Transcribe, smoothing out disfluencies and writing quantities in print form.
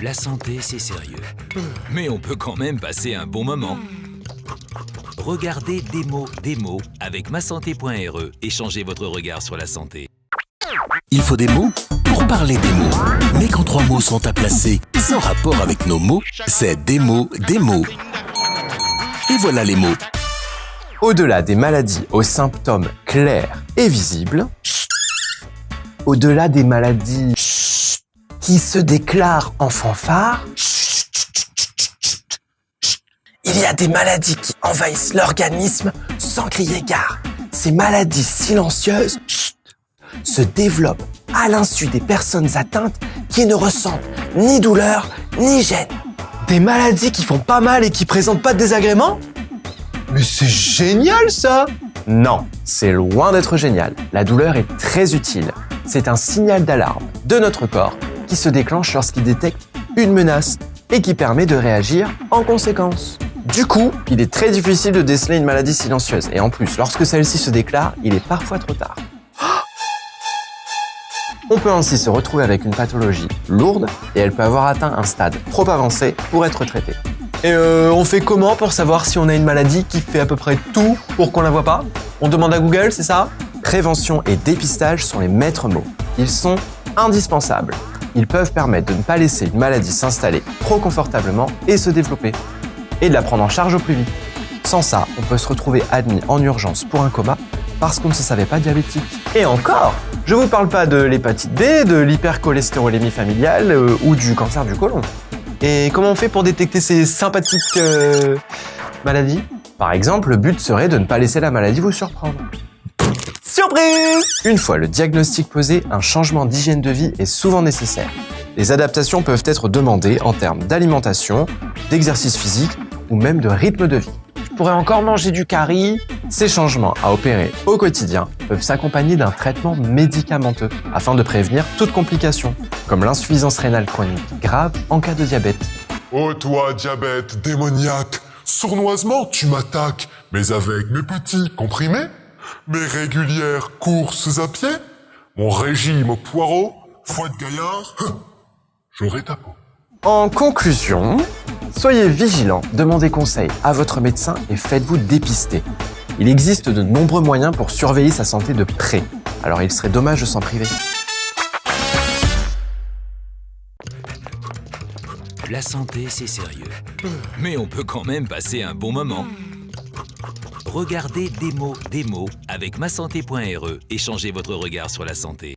La santé, c'est sérieux. Mais on peut quand même passer un bon moment. Regardez Démo avec masanté.re et changez votre regard sur la santé. Il faut des mots pour parler des mots. Mais quand 3 mots sont à placer sans rapport avec nos mots, c'est des mots. Et voilà les mots. Au-delà des maladies aux symptômes clairs et visibles, au-delà des maladies qui se déclarent en fanfare, il y a des maladies qui envahissent l'organisme sans crier gare. Ces maladies silencieuses se développent à l'insu des personnes atteintes qui ne ressentent ni douleur ni gêne. Des maladies qui font pas mal et qui présentent pas de désagréments? Mais c'est génial ça! Non, c'est loin d'être génial. La douleur est très utile. C'est un signal d'alarme de notre corps qui se déclenche lorsqu'il détecte une menace et qui permet de réagir en conséquence. Du coup, il est très difficile de déceler une maladie silencieuse. Et en plus, lorsque celle-ci se déclare, il est parfois trop tard. On peut ainsi se retrouver avec une pathologie lourde et elle peut avoir atteint un stade trop avancé pour être traitée. Et on fait comment pour savoir si on a une maladie qui fait à peu près tout pour qu'on la voit pas? On demande à Google, c'est ça? Prévention et dépistage sont les maîtres mots. Ils sont indispensables. Ils peuvent permettre de ne pas laisser une maladie s'installer trop confortablement et se développer. Et de la prendre en charge au plus vite. Sans ça, on peut se retrouver admis en urgence pour un coma parce qu'on ne se savait pas diabétique. Et encore, je vous parle pas de l'hépatite B, de l'hypercholestérolémie familiale ou du cancer du côlon. Et comment on fait pour détecter ces sympathiques maladies? Par exemple, le but serait de ne pas laisser la maladie vous surprendre. Surprise! Une fois le diagnostic posé, un changement d'hygiène de vie est souvent nécessaire. Les adaptations peuvent être demandées en termes d'alimentation, d'exercice physique ou même de rythme de vie. Je pourrais encore manger du curry. Ces changements à opérer au quotidien peuvent s'accompagner d'un traitement médicamenteux afin de prévenir toute complication, comme l'insuffisance rénale chronique grave en cas de diabète. Oh toi, diabète démoniaque, sournoisement tu m'attaques, mais avec mes petits comprimés, mes régulières courses à pied, mon régime au poireau, foie de gaillard, j'aurai ta peau. En conclusion, soyez vigilants, demandez conseil à votre médecin et faites-vous dépister. Il existe de nombreux moyens pour surveiller sa santé de près, alors il serait dommage de s'en priver. La santé, c'est sérieux. Mais on peut quand même passer un bon moment. Regardez Démo avec masanté.re et changez votre regard sur la santé.